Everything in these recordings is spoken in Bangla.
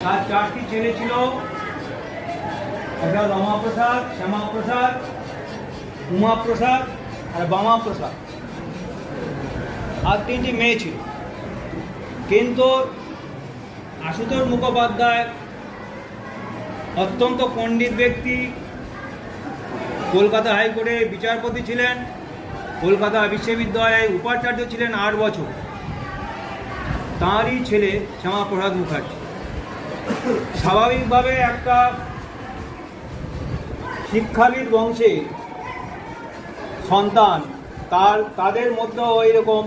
তার চারটি ছেলে ছিল, একটা রমাপ্রসাদ, শ্যামাপ্রসাদ, উমাপ্রসাদ আর বামাপ্রসাদ, আর তিনটি মেয়ে ছিল। কিন্তু আশুতোষ মুখোপাধ্যায় অত্যন্ত পণ্ডিত ব্যক্তি, কলকাতা হাইকোর্টে বিচারপতি ছিলেন, কলকাতা বিশ্ববিদ্যালয়ে উপাচার্য ছিলেন 8 বছর। তাঁরই ছেলে শ্যামাপ্রসাদ মুখার্জি স্বাভাবিকভাবে একটা শিক্ষাবিদ বংশে সন্তান, তাদের মধ্যেও ওই রকম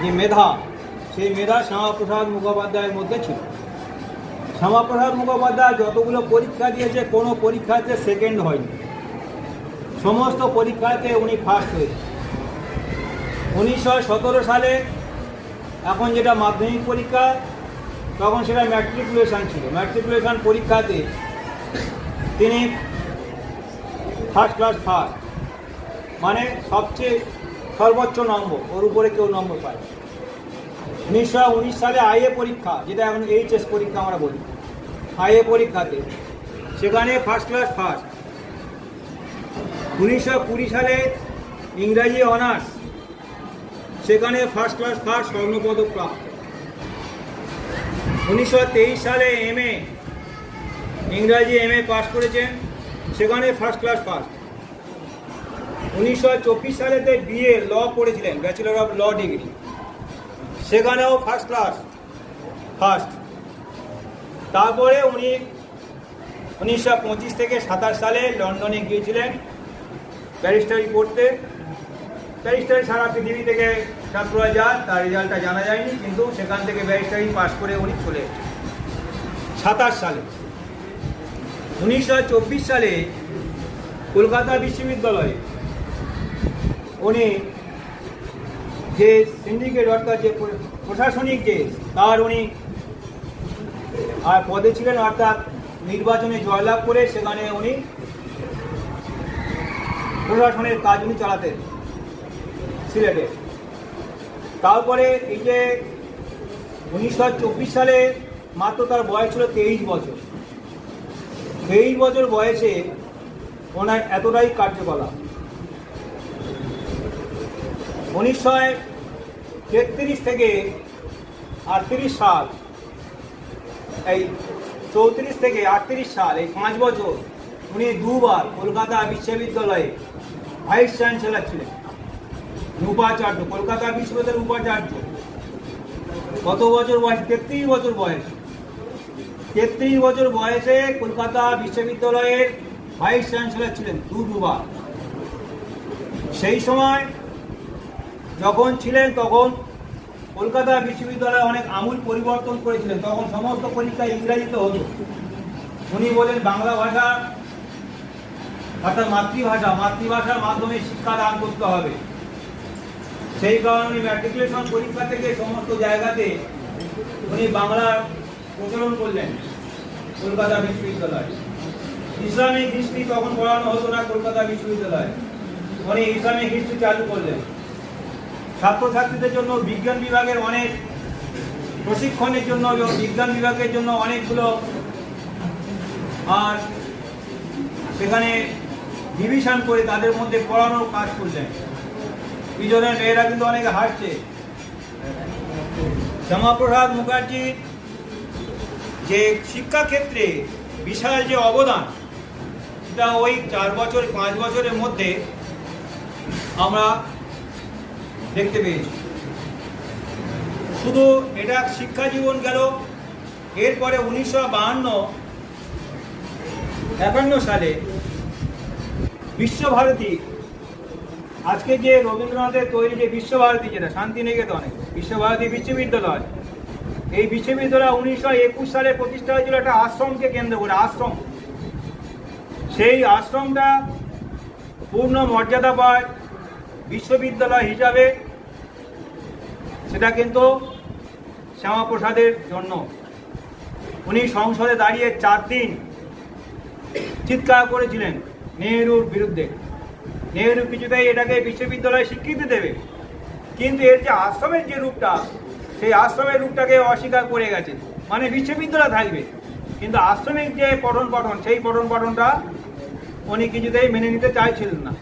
যে মেধা, সেই মেধা শ্যামাপ্রসাদ মুখোপাধ্যায়ের মধ্যে ছিল। শ্যামাপ্রসাদ মুখোপাধ্যায় যতগুলো পরীক্ষা দিয়েছে, কোনো পরীক্ষাতে সেকেন্ড হয়নি, সমস্ত পরীক্ষাতে উনি ফার্স্ট হয়েছে। 1917 সালে এখন যেটা মাধ্যমিক পরীক্ষা, তখন সেটা ম্যাট্রিকুলেশন ছিল। ম্যাট্রিকুলেশন পরীক্ষাতে তিনি ফার্স্ট ক্লাস ফার্স্ট, মানে সবচেয়ে সর্বোচ্চ নম্বর, ওর উপরে কেউ নম্বর পায়। 1919 সালে আইএ পরীক্ষা, যেটা এখন এইচএস পরীক্ষা আমরা বলি, আইএ পরীক্ষাতে সেখানে ফার্স্ট ক্লাস ফার্স্ট। 1920 সালে ইংরাজি অনার্স, সেখানে ফার্স্ট ক্লাস ফার্স্ট, স্বর্ণপদক প্রাপ্ত। 1923 সালে এমএ, ইংরাজি এমএ পাস করেছেন, সেখানে ফার্স্ট ক্লাস ফার্স্ট। 1924 সালেতে বিএ ল পড়েছিলেন, ব্যাচেলর অফ ল ডিগ্রি, সেখানেও ফার্স্ট ক্লাস ফার্স্ট। তারপরে উনি 1925 থেকে 27 সালে লন্ডনে গিয়েছিলেন ব্যারিস্টারি পড়তে। ব্যারিস্টারি সারা পৃথিবী থেকে ছাত্ররা যায়, তার রেজাল্টটা জানা যায়নি, কিন্তু সেখান থেকে ব্যারিস্টারি পাস করে উনি চলে এসেছেন 27 সালে। 1924 সালে কলকাতা বিশ্ববিদ্যালয়ে উনি যে সিন্ডিকেট, অর্থাৎ যে প্রশাসনিক যে তার উনি আর পদে ছিলেন, অর্থাৎ নির্বাচনে জয়লাভ করে সেখানে উনি প্রশাসনের কাজ উনি চালাতেন সিলেটে। তারপরে এই যে 1924 সালে মাত্র তার বয়স ছিল 23 বছর। 23 বছর বয়সে ওনার এতটাই কার্যকলাপ। 1933 থেকে 38 সাল, এই 34 থেকে 38 সাল, এই 5 বছর উনি দুবার কলকাতা বিশ্ববিদ্যালয়ে ভাইস চ্যান্সেলর ছিলেন, উপাচার্য, কলকাতা বিশ্ববিদ্যালয়ের উপাচার্য। কত বছর বয়স? 33 বছর বয়স। 33 বছর বয়সে কলকাতা বিশ্ববিদ্যালয়ের ভাইস চ্যান্সেলর ছিলেন দুবার। সেই সময় যখন ছিলেন, তখন কলকাতা বিশ্ববিদ্যালয়ে অনেক আমূল পরিবর্তন করেছিলেন। তখন সমস্ত পরীক্ষা ইংরেজিতে হতো। উনি বলেন বাংলা ভাষা, অর্থাৎ মাতৃভাষার মাধ্যমে শিক্ষা দান করতে হবে। সেই কারণে উনি ম্যাট্রিকুলেশন পরীক্ষা থেকে সমস্ত জায়গাতে উনি বাংলার প্রচলন করলেন কলকাতা বিশ্ববিদ্যালয়। ইসলামিক হিস্ট্রি তখন পড়ানো হতো না কলকাতা বিশ্ববিদ্যালয়ে, উনি ইসলামিক হিস্ট্রি চালু করলেন। ছাত্রছাত্রীদের জন্য বিজ্ঞান বিভাগের অনেক প্রশিক্ষণের জন্য, বিজ্ঞান বিভাগের জন্য অনেকগুলো, আর সেখানে ডিভিশন করে তাদের মধ্যে পড়ানোর কাজ করলেন। এই জন্য মেয়েরা কিন্তু অনেকে হাসছে। শ্যামাপ্রসাদ মুখার্জির যে শিক্ষাক্ষেত্রে বিশাল যে অবদান, সেটা ওই 4 বছর 5 বছরের মধ্যে আমরা দেখতে পেয়েছি। শুধু এটা শিক্ষা জীবন গেল। এরপরে 1952 সালে বিশ্বভারতী, আজকে যে রবীন্দ্রনাথের তৈরি যে বিশ্বভারতী, যেটা শান্তিনিকেতনে বিশ্বভারতী বিশ্ববিদ্যালয়, এই বিশ্ববিদ্যালয় 1921 সালে প্রতিষ্ঠা হয়েছিল একটা আশ্রমকে কেন্দ্র করে। আশ্রম, সেই আশ্রমটা পূর্ণ মর্যাদা পায় বিশ্ববিদ্যালয় হিসাবে, সেটা কিন্তু শ্যামাপ্রসাদের জন্য। উনি সংসদে দাঁড়িয়ে 4 দিন চিৎকার করেছিলেন নেহরুর বিরুদ্ধে। নেহরু কিছুতেই এটাকে বিশ্ববিদ্যালয়ে স্বীকৃতি দেবে, কিন্তু এর যে আশ্রমের যে রূপটা, সেই আশ্রমের রূপটাকে অস্বীকার করে গেছে। মানে বিশ্ববিদ্যালয় থাকবে, কিন্তু আশ্রমিক যে পঠন সেই পঠনটা উনি কিছুতেই মেনে নিতে চাইছিলেন না।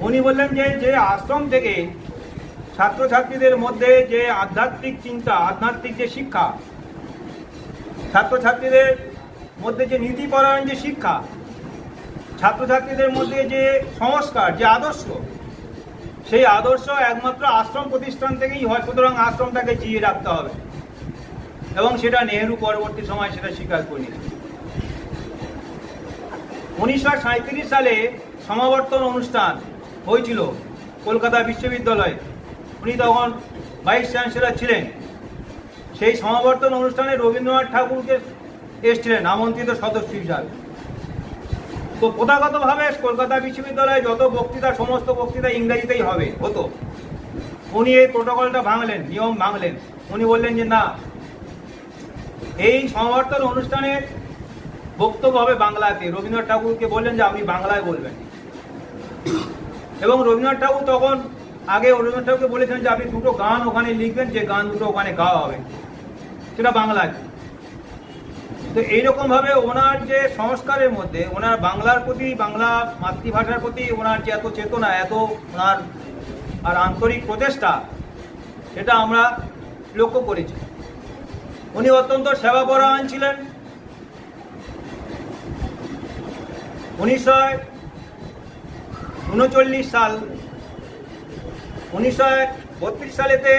উনি বললেন যে আশ্রম থেকে ছাত্রছাত্রীদের মধ্যে যে আধ্যাত্মিক চিন্তা, আধ্যাত্মিক যে শিক্ষা, ছাত্রছাত্রীদের মধ্যে যে নীতিপরায়ণ যে শিক্ষা, ছাত্রছাত্রীদের মধ্যে যে সংস্কার, যে আদর্শ, সেই আদর্শ একমাত্র আশ্রম প্রতিষ্ঠান থেকেই হয়। সুতরাং আশ্রমটাকে জিয়ে রাখতে হবে, এবং সেটা নেহেরু পরবর্তী সময় সেটা স্বীকার করে নিয়েছে। 1937 সালে সমাবর্তন অনুষ্ঠান হয়েছিল কলকাতা বিশ্ববিদ্যালয়ে। উনি তখন ভাইস চ্যান্সেলর ছিলেন। সেই সমাবর্তন অনুষ্ঠানে রবীন্দ্রনাথ ঠাকুরকে এসেছিলেন আমন্ত্রিত সদস্য হিসাবে। তো প্রথাগতভাবে কলকাতা বিশ্ববিদ্যালয়ে যত বক্তৃতা, সমস্ত বক্তৃতা ইংরেজিতেই হতো। উনি এই প্রোটোকলটা ভাঙলেন, নিয়ম ভাঙলেন। উনি বললেন যে না, এই সমাবর্তন অনুষ্ঠানের বক্তব্য হবে বাংলাতে। রবীন্দ্রনাথ ঠাকুরকে বললেন যে আপনি বাংলায় বলবেন, এবং রবীন্দ্রনাথ ঠাকুর তখন রবীন্দ্রনাথ ঠাকুরকে বলেছেন যে আপনি দুটো গান ওখানে লিখবেন, যে গান দুটো ওখানে গাওয়া হবে সেটা বাংলায়। তো এইরকম ভাবে ওনার যে সংস্কারের মধ্যে ওনার বাংলার প্রতি, বাংলা মাতৃভাষার প্রতি ওনার যে এত চেতনা, এত ওনার আর আন্তরিক প্রচেষ্টা, সেটা আমরা লক্ষ্য করেছি। উনি অত্যন্ত সেবাপরায়ণ ছিলেন। 1932 সালেতে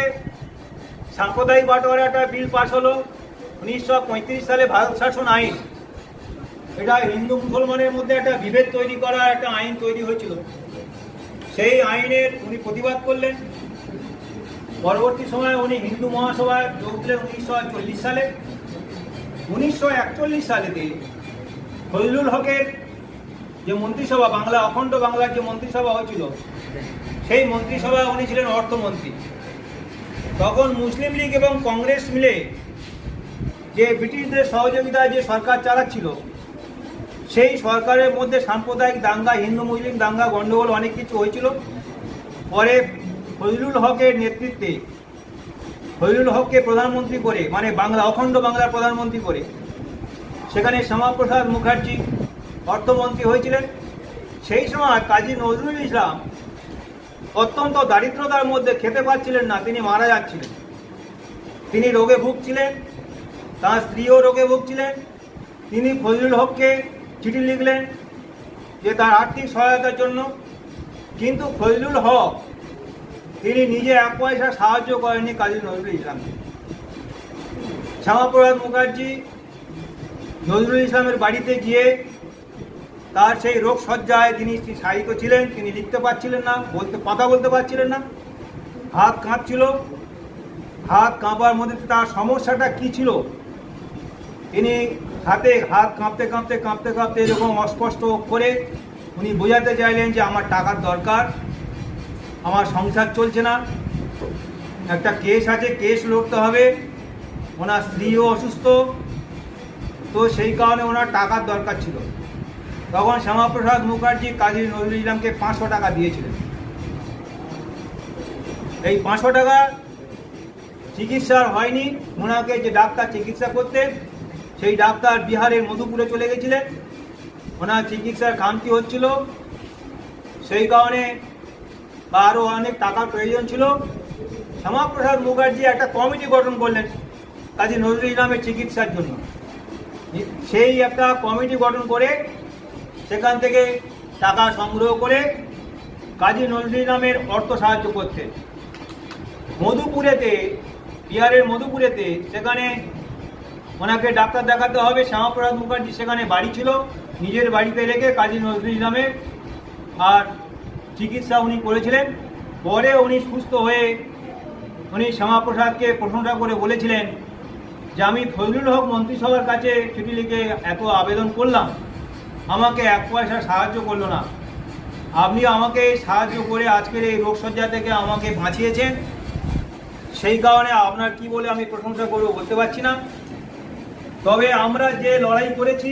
সাম্প্রদায়িক বাটোয়ারা একটা বিল পাস হলো। 1935 সালে ভারত শাসন আইন, এটা হিন্দু মুসলমানের মধ্যে একটা বিভেদ তৈরি করা একটা আইন তৈরি হয়েছিল। সেই আইনের উনি প্রতিবাদ করলেন। পরবর্তী সময়ে উনি হিন্দু মহাসভায় যোগ দিলেন 1940 সালে। 1941 সালেতে ফজলুল হকের যে মন্ত্রিসভা, বাংলা অখণ্ড বাংলার যে মন্ত্রিসভা হয়েছিল, সেই মন্ত্রিসভায় উনি ছিলেন অর্থমন্ত্রী। তখন মুসলিম লীগ এবং কংগ্রেস মিলে যে ব্রিটিশদের সহযোগিতায় যে সরকার চালাচ্ছিল, সেই সরকারের মধ্যে সাম্প্রদায়িক দাঙ্গা, হিন্দু মুসলিম দাঙ্গা, গণ্ডগোল অনেক কিছু হয়েছিল। পরে ফজলুল হকের নেতৃত্বে, ফজলুল হককে প্রধানমন্ত্রী করে, মানে বাংলা অখণ্ড বাংলার প্রধানমন্ত্রী করে, সেখানে শ্যামাপ্রসাদ মুখার্জি অর্থমন্ত্রী হয়েছিলেন। সেই সময় কাজী নজরুল ইসলাম অত্যন্ত দারিদ্রতার মধ্যে খেতে পাচ্ছিলেন না, তিনি মারা যাচ্ছিলেন। তিনি রোগে ভুগছিলেন, তার স্ত্রীও রোগে ভুগছিলেন। তিনি ফজলুল হককে চিঠি লিখলেন যে তার আর্থিক সহায়তার জন্য, কিন্তু ফজলুল হক তিনি নিজে এক পয়সা সাহায্য করেননি কাজী নজরুল ইসলামকে। শ্যামাপ্রসাদ মুখার্জি নজরুল ইসলামের বাড়িতে গিয়ে তার সেই রোগ সজ্জায় তিনি শায়িত ছিলেন, তিনি লিখতে পারছিলেন না, কথা বলতে পারছিলেন না, হাত কাঁপছিল। হাত কাঁপার মধ্যে তার সমস্যাটা কি ছিল, তিনি হাত কাঁপতে কাঁপতে এরকম অস্পষ্ট করে উনি বোঝাতে চাইলেন যে আমার টাকার দরকার, আমার সংসার চলছে না, একটা কেস আছে, কেস লড়তে হবে, ওনার স্ত্রীও অসুস্থ, তো সেই কারণে ওনার টাকার দরকার ছিল। তখন শ্যামাপ্রসাদ মুখার্জি কাজী নজরুল ইসলামকে 500 টাকা দিয়েছিলেন। এই 500 টাকা চিকিৎসার হয়নি, ওনাকে যে ডাক্তার চিকিৎসা করতেন, সেই ডাক্তার বিহারের মধুপুরে চলে গেছিলেন। ওনার চিকিৎসার খামতি হচ্ছিল, সেই কারণে আরও অনেক টাকার প্রয়োজন ছিল। শ্যামাপ্রসাদ মুখার্জি একটা কমিটি গঠন করলেন কাজী নজরুল ইসলামের চিকিৎসার জন্য। সেই একটা কমিটি গঠন করে সেখান থেকে টাকা সংগ্রহ করে কাজী নজরুল ইসলামের অর্থ সাহায্য করতেন। মধুপুরেতে, বিহারের মধুপুরেতে, সেখানে ওনাকে ডাক্তার দেখাতে হবে। শ্যামাপ্রসাদ মুখার্জি সেখানে বাড়ি ছিল, নিজের বাড়িতে রেখে কাজী নজরুল ইসলামের আর চিকিৎসা উনি করেছিলেন। পরে উনি সুস্থ হয়ে উনি শ্যামাপ্রসাদকে প্রশংসা করে বলেছিলেন যে আমি ফজলুল হক মন্ত্রিসভার কাছে চিঠি লিখে এত আবেদন করলাম, আমাকে 1 পয়সা সাহায্য করলো না, আপনি আমাকে সাহায্য করে আজকের এই রোগসজ্জা থেকে আমাকে বাঁচিয়েছেন, সেই কারণে আপনার কি বলে আমি প্রশংসা করব বলতে পারছি না। তবে আমরা যে লড়াই করেছি,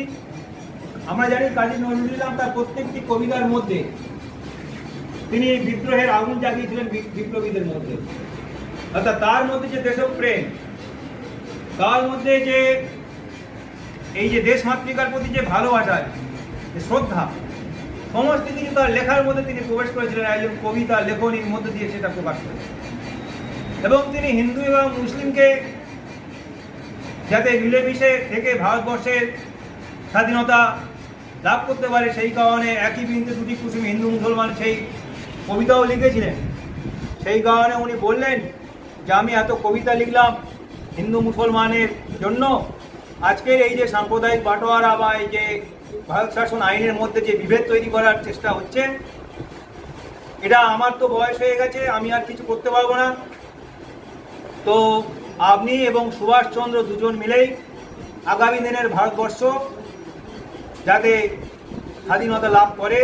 আমরা জানি কাজী নজরুল ইসলাম তার প্রত্যেকটি কবিতার মধ্যে তিনি বিদ্রোহের আগুন জাগিয়েছিলেন বিপ্লবীদের মধ্যে, অর্থাৎ তার মধ্যে যে দেশপ্রেম, তার মধ্যে যে এই যে দেশমাতৃকার প্রতি যে ভালোবাসা, যে শ্রদ্ধা, সমস্ত কিছু তার লেখার মধ্যে তিনি প্রবেশ করেছিলেন, একজন কবিতা লেখনীর মধ্যে দিয়ে সেটা প্রকাশ করেছেন। এবং তিনি হিন্দু এবং মুসলিমকে যাতে মিলেমিশে থেকে ভারতবর্ষের স্বাধীনতা লাভ করতে পারে, সেই কারণে একই বৃন্তে দুটি কুসুম হিন্দু মুসলমান সেই কবিতাও লিখেছিলেন। সেই কারণে উনি বললেন যে আমি এত কবিতা লিখলাম হিন্দু মুসলমানের জন্য, আজকের এই যে সাম্প্রদায়িক বাটোয়ারা বা এই যে ভারত শাসন আইনের মধ্যে যে বিভেদ তৈরি করার চেষ্টা হচ্ছে, এটা আমার তো বয়স হয়ে গেছে, আমি আর কিছু করতে পারবো না। তো আপনি এবং সুভাষচন্দ্র দুজন মিলেই আগামী দিনের ভারতবর্ষ যাতে স্বাধীনতা লাভ করে,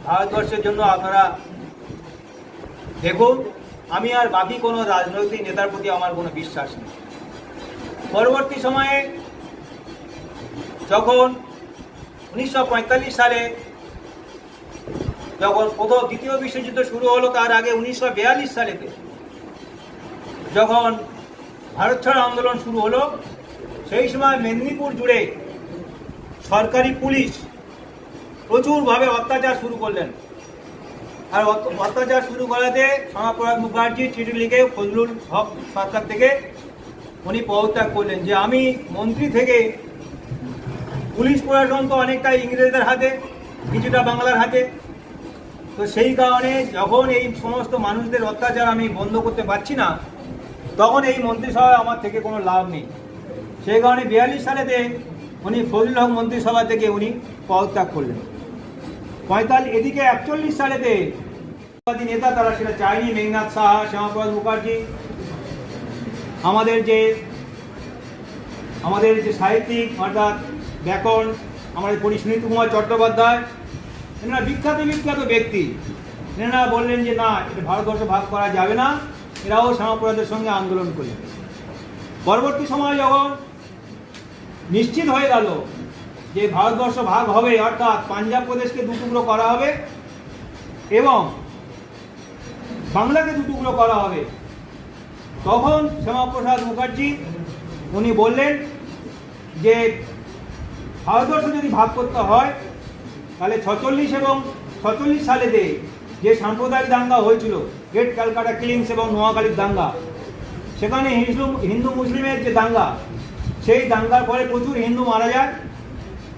ভারতবর্ষের জন্য আপনারা দেখুন। আমি আর বাকি কোনো রাজনৈতিক নেতার প্রতি আমার কোনো বিশ্বাস নেই। পরবর্তী সময়ে যখন 1945 সালে যখন দ্বিতীয় বিশ্বযুদ্ধ শুরু হলো, তার আগে 1942 সালেতে যখন ভারত ছাড়ো আন্দোলন শুরু হলো, সেই সময় মেদিনীপুর জুড়ে সরকারি পুলিশ প্রচুরভাবে অত্যাচার শুরু করলেন। আর অত্যাচার শুরু করাতে শ্যামাপ্রসাদ মুখার্জি চিঠি লিখে ফজলুল হক সরকার থেকে উনি পদত্যাগ করলেন যে আমি মন্ত্রী থেকে পুলিশ প্রশাসন তো অনেকটাই ইংরেজদের হাতে, কিছুটা বাংলার হাতে। তো সেই কারণে যখন এই সমস্ত মানুষদের অত্যাচার আমি বন্ধ করতে পারছি না, তখন এই মন্ত্রিসভায় আমার থেকে কোনো লাভ নেই। সেই কারণে 42 সালেতে উনি ফজলুল হক মন্ত্রিসভা থেকে উনি পদত্যাগ করলেন। এদিকে 41 সালেতে নেতা তারা সেটা চায়নি, মেঘনাথ সাহা, শ্যামাপ্রসাদ মুখার্জি, আমাদের যে সাহিত্যিক অর্থাৎ ব্যাকরণ আমাদের সুনীত কুমার চট্টোপাধ্যায়, এনারা বিখ্যাত ব্যক্তি, এনারা বললেন যে না, এটা ভারতবর্ষ ভাগ করা যাবে না। এরাও শ্যামাপ্রসাদের সঙ্গে আন্দোলন করলেন। পরবর্তী সময় যখন নিশ্চিত হয়ে গেল যে ভারতবর্ষ ভাগ হবে, অর্থাৎ পাঞ্জাব প্রদেশকে দুটুকরো করা হবে এবং বাংলাকে দুটুকরো করা হবে, তখন শ্যামাপ্রসাদ মুখার্জি উনি বললেন যে ভারতবর্ষ যদি ভাগ করতে হয় তাহলে 46 সালেতে যে সাম্প্রদায়িক দাঙ্গা হয়েছিল, গ্রেট ক্যালকাটা কিলিংস এবং নোয়াখালীর দাঙ্গা, সেখানে হিন্দু মুসলিমের যে দাঙ্গা, সেই দাঙ্গার পরে প্রচুর হিন্দু মারা যায়।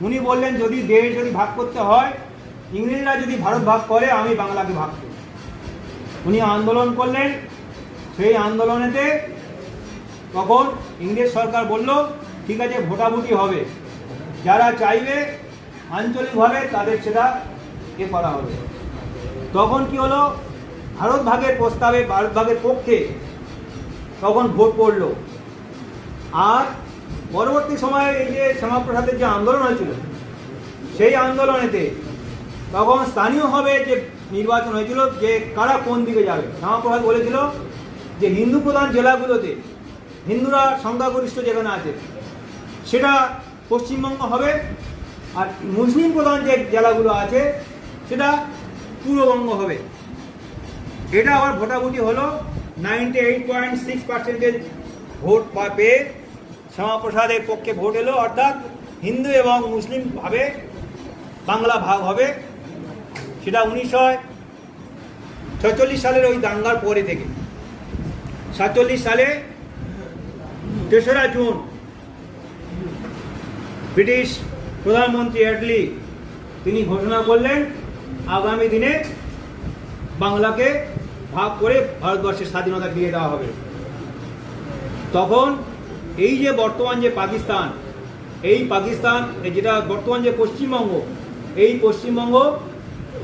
উনি বললেন যদি দেশ ভাগ করতে হয়, ইংরেজরা যদি ভারত ভাগ করে, আমি বাংলাকে ভাগ করব। উনি আন্দোলন করলেন। সেই আন্দোলনেতে তখন ইংরেজ সরকার বলল ঠিক আছে, ভোটাভুটি হবে, যারা চাইবে আঞ্চলিকভাবে তাদের সেটা করা হবে। তখন কি হলো, ভারত ভাগের প্রস্তাবে, ভারত ভাগের পক্ষে তখন ভোট পড়ল। আর পরবর্তী সময়ে এই যে শ্যামাপ্রসাদের যে আন্দোলন হয়েছিল, সেই আন্দোলনেতে তখন স্থানীয়ভাবে যে নির্বাচন হয়েছিল যে কারা কোন দিকে যাবে। শ্যামাপ্রসাদ বলেছিল যে হিন্দু প্রধান জেলাগুলোতে হিন্দুরা সংখ্যাগরিষ্ঠ যেখানে আছে সেটা পশ্চিমবঙ্গ হবে, আর মুসলিম প্রধান যে জেলাগুলো আছে সেটা পূর্ববঙ্গ হবে। এটা আবার ভোটাভুটি হলো। 98.6% ভোট পেয়ে শ্যামাপ্রসাদের পক্ষে ভোট এলো, অর্থাৎ হিন্দু এবং মুসলিম ভাবে বাংলা ভাগ হবে। সেটা 1946 সালের ওই দাঙ্গার পরে থেকে। 47 সালে 3রা জুন ব্রিটিশ প্রধানমন্ত্রী অ্যাটলি তিনি ঘোষণা করলেন আগামী দিনে বাংলাকে ভাগ করে ভারতবর্ষের স্বাধীনতা ফিরিয়ে দেওয়া হবে। তখন এই যে বর্তমান যে পাকিস্তান, এই পাকিস্তান যেটা বর্তমান যে পশ্চিমবঙ্গ, এই পশ্চিমবঙ্গ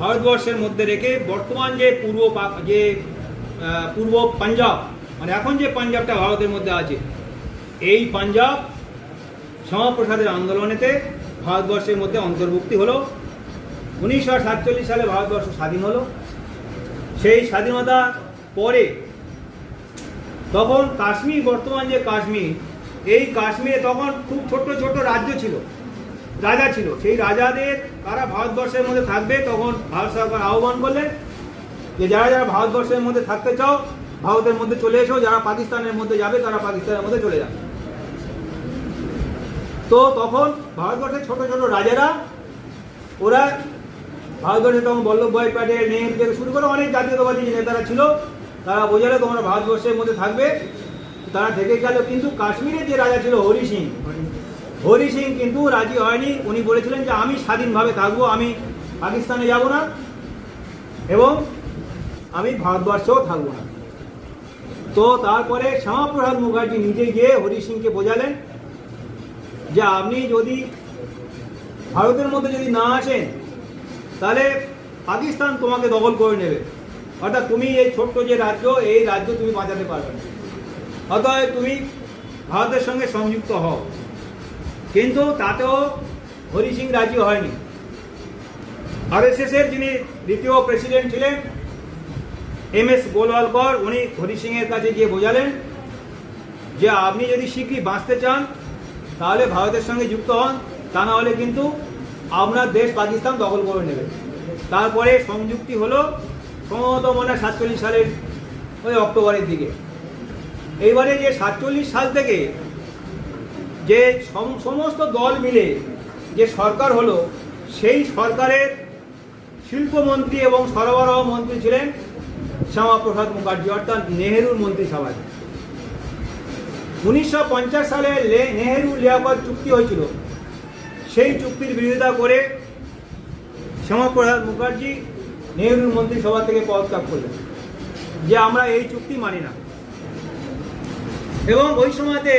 ভারতবর্ষের মধ্যে রেখে বর্তমান যে পূর্ব পাঞ্জাব, মানে এখন যে পাঞ্জাবটা ভারতের মধ্যে আছে, এই পাঞ্জাব শ্যামাপ্রসাদের আন্দোলনেতে ভারতবর্ষের মধ্যে অন্তর্ভুক্তি হলো। 1947 সালে ভারতবর্ষ স্বাধীন হলো। সেই স্বাধীনতা পরে তখন কাশ্মীর, বর্তমান যে কাশ্মীর, এই কাশ্মীরে তখন খুব ছোট ছোট রাজ্য ছিল, রাজা ছিল। সেই রাজাদের কারা ভারতবর্ষের মধ্যে থাকবে, তখন ভারত সরকার আহ্বান করলেন যে যারা যারা ভারতবর্ষের মধ্যে থাকতে চাও ভারতের মধ্যে চলে এসো, যারা পাকিস্তানের মধ্যে যাবে তারা পাকিস্তানের মধ্যে চলে যাবে। তো তখন ভারতবর্ষের ছোট ছোট রাজারা ওরা ভারতবর্ষে তখন বল্লভভাই প্যাটেল, নেহেরু থেকে শুরু করে অনেক জাতীয়তাবাদী যে নেতারা ছিল তারা বোঝালে তোমরা ভারতবর্ষের মধ্যে থাকবে, তারা থেকে গেল। কিন্তু কাশ্মীরের যে রাজা ছিল হরি সিং কিন্তু রাজি হয়নি। উনি বলেছিলেন যে আমি স্বাধীনভাবে থাকবো, আমি পাকিস্তানে যাব না এবং আমি ভারতবর্ষেও থাকবো না। তো তারপরে শ্যামাপ্রসাদ মুখার্জি নিজে গিয়ে হরি সিংকে বোঝালেন যে আপনি যদি ভারতের মধ্যে যদি না আসেন তাহলে পাকিস্তান তোমাকে দখল করে নেবে, অর্থাৎ তুমি এই ছোট্ট যে রাজ্য, এই রাজ্য তুমি বাঁচাতে পারবে না, অতএব তুমি ভারতের সঙ্গে সংযুক্ত হও। কিন্তু তাতেও হরি সিং রাজি হয়নি। আরএসএসের যিনি দ্বিতীয় প্রেসিডেন্ট ছিলেন MS গোলওয়ালকর, উনি হরি সিংয়ের কাছে গিয়ে বোঝালেন যে আপনি যদি শীঘ্রই বাঁচতে চান তাহলে ভারতের সঙ্গে যুক্ত হন, তা না হলে কিন্তু আপনার দেশ পাকিস্তান দখল করে নেবে। তারপরে সংযুক্তি হলো সম্ভবত মনে 47 সালের ওই অক্টোবরের দিকে। এইবারে যে 47 সাল থেকে যে সমস্ত দল মিলে যে সরকার হলো, সেই সরকারের শিল্পমন্ত্রী এবং সরবরাহ মন্ত্রী ছিলেন শ্যামাপ্রসাদ মুখার্জি, অর্থাৎ নেহেরুর মন্ত্রিসভায়। 1950 সালে নেহেরু লিয়াকত চুক্তি হয়েছিল, সেই চুক্তির বিরোধিতা করে শ্যামাপ্রসাদ মুখার্জি নেহেরুর মন্ত্রিসভা থেকে পদত্যাগ করলেন যে আমরা এই চুক্তি মানি না। এবং ওই সময়তে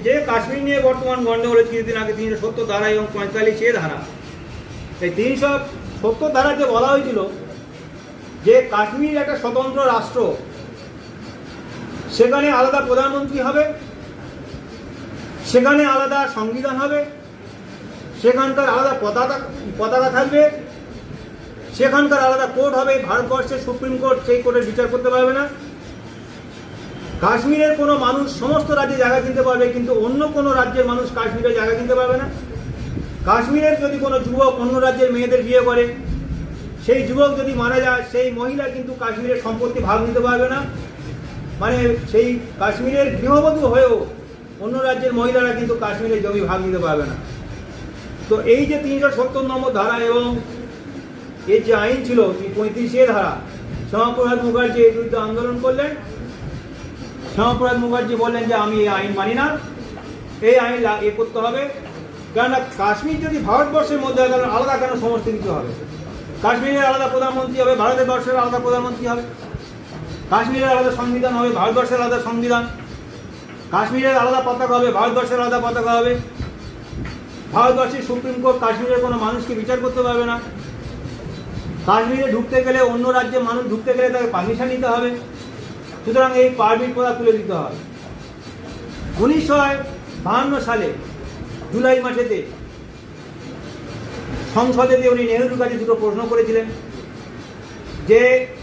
যে কাশ্মীর নিয়ে বর্তমান গণ্ডগোল হচ্ছে, কিছুদিন আগে 370 ধারা এবং 45A ধারা, এই 370 ধারাতে বলা হয়েছিল যে কাশ্মীর একটা স্বতন্ত্র রাষ্ট্র, সেখানে আলাদা প্রধানমন্ত্রী হবে, সেখানে আলাদা সংবিধান হবে, সেখানকার আলাদা পতাকা থাকবে, সেখানকার আলাদা কোর্ট হবে। ভারতবর্ষের সুপ্রিম কোর্ট সেই কোর্টের বিচার করতে পারবে না। কাশ্মীরের কোনো মানুষ সমস্ত রাজ্যে জায়গা কিনতে পারবে, কিন্তু অন্য কোনো রাজ্যের মানুষ কাশ্মীরে জায়গা কিনতে পারবে না। কাশ্মীরের যদি কোনো যুবক অন্য রাজ্যের মেয়েদের বিয়ে করে, সেই যুবক যদি মারা যায়, সেই মহিলা কিন্তু কাশ্মীরের সম্পত্তি ভাগ নিতে পারবে না। মানে সেই কাশ্মীরের গৃহবধূ হয়েও অন্য রাজ্যের মহিলারা কিন্তু কাশ্মীরের জমি ভাগ নিতে পারবে না। তো এই যে 370 নম্বর ধারা এবং এর যে আইন ছিল 35A ধারা, শ্যামাপ্রসাদ মুখার্জি এর বিরুদ্ধে আন্দোলন করলেন। শ্যামাপ্রসাদ মুখার্জি বললেন যে আমি এই আইন মানি না, এই আইন করতে হবে, কেননা কাশ্মীর যদি ভারতবর্ষের মধ্যে হয় তাহলে আলাদা কেন সমস্ত কিছু হবে? কাশ্মীরের আলাদা প্রধানমন্ত্রী হবে, ভারতের বর্ষের আলাদা প্রধানমন্ত্রী হবে, কাশ্মীরের আলাদা সংবিধান হবে, ভারতবর্ষের আলাদা সংবিধান, কাশ্মীরের আলাদা পতাকা হবে, ভারতবর্ষের আলাদা পতাকা হবে, ভারতবর্ষের সুপ্রিম কোর্ট কাশ্মীরের কোনো মানুষকে বিচার করতে পারবে না, কাশ্মীরে ঢুকতে গেলে অন্য রাজ্যের মানুষ ঢুকতে গেলে তাকে পারমিশন নিতে হবে। সুতরাং এই পারমিট প্রথা তুলে দিতে হবে। 1952 সালে জুলাই মাসেতে সংসদেতে উনি নেহেরুর কাছে দুটো প্রশ্ন করেছিলেন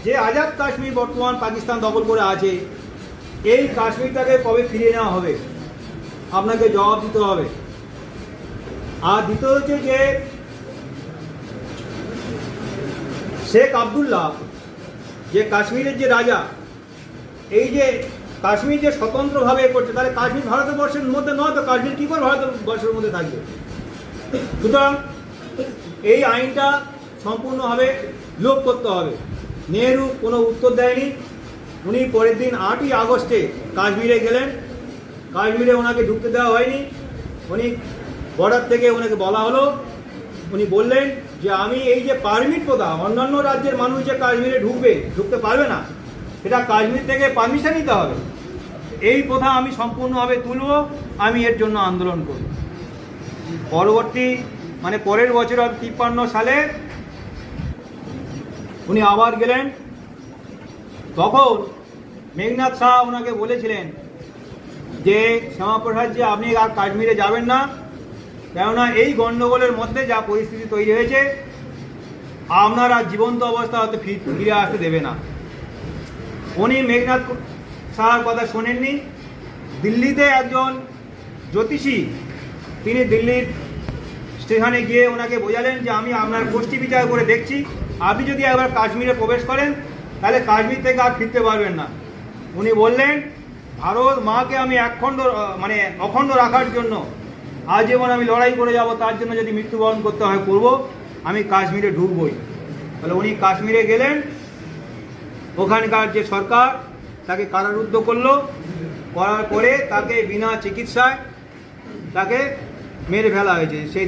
যে আজাদ কাশ্মীর বর্তমান পাকিস্তান দখল করে আছে, এই কাশ্মীরটাকে কবে ফিরিয়ে নেওয়া হবে, আপনাকে জবাব দিতে হবে। আর দ্বিতীয় হচ্ছে যে শেখ আবদুল্লাহ যে কাশ্মীরের যে রাজা, এই যে কাশ্মীর যে স্বতন্ত্রভাবে করছে, তাহলে কাশ্মীর ভারতবর্ষের মধ্যে নয়, তো কাশ্মীর কী করে ভারতবর্ষের মধ্যে থাকবে? সুতরাং এই আইনটা সম্পূর্ণভাবে লোপ করতে হবে। নেহেরু কোনো উত্তর দেয়নি। উনি পরের দিন 8ই আগস্টে কাশ্মীরে গেলেন। কাশ্মীরে ওনাকে ঢুকতে দেওয়া হয়নি। উনি বর্ডার থেকে ওনাকে বলা হলো, উনি বললেন যে আমি এই যে পারমিট প্রথা, অন্যান্য রাজ্যের মানুষ যে কাশ্মীরে ঢুকতে পারবে না, সেটা কাশ্মীর থেকে পারমিশন নিতে হবে, এই প্রথা আমি সম্পূর্ণভাবে তুলব, আমি এর জন্য আন্দোলন করব। পরের বছর 53 সালে উনি আবার গেলেন। তখন মেঘনাথ শাহ ওনাকে বলেছিলেন যে শ্যামাপ্রসাদ জি, আপনি আর কাশ্মীরে যাবেন না, কেননা এই গণ্ডগোলের মধ্যে যা পরিস্থিতি তৈরি হয়েছে, আপনার আর জীবন্ত অবস্থা হয়তো ফিরে আসতে দেবে না। উনি মেঘনাথ শাহর কথা শোনেননি। দিল্লিতে একজন জ্যোতিষী, তিনি দিল্লির স্টেশনে গিয়ে ওনাকে বোঝালেন যে আমি আপনার গোষ্ঠী বিচার করে দেখছি, আপনি যদি একবার কাশ্মীরে প্রবেশ করেন তাহলে কাশ্মীর থেকে আর ফিরতে পারবেন না। উনি বললেন ভারত মাকে আমি অখণ্ড রাখার জন্য আজীবন আমি লড়াই করে যাব, তার জন্য যদি মৃত্যুবরণ করতে হয় করব, আমি কাশ্মীরে ঢুকবই। তাহলে উনি কাশ্মীরে গেলেন, ওখানকার যে সরকার তাকে কারারুদ্ধ করলো, করার পরে তাকে বিনা চিকিৎসায় তাকে মেরে ফেলা হয়েছে। সেই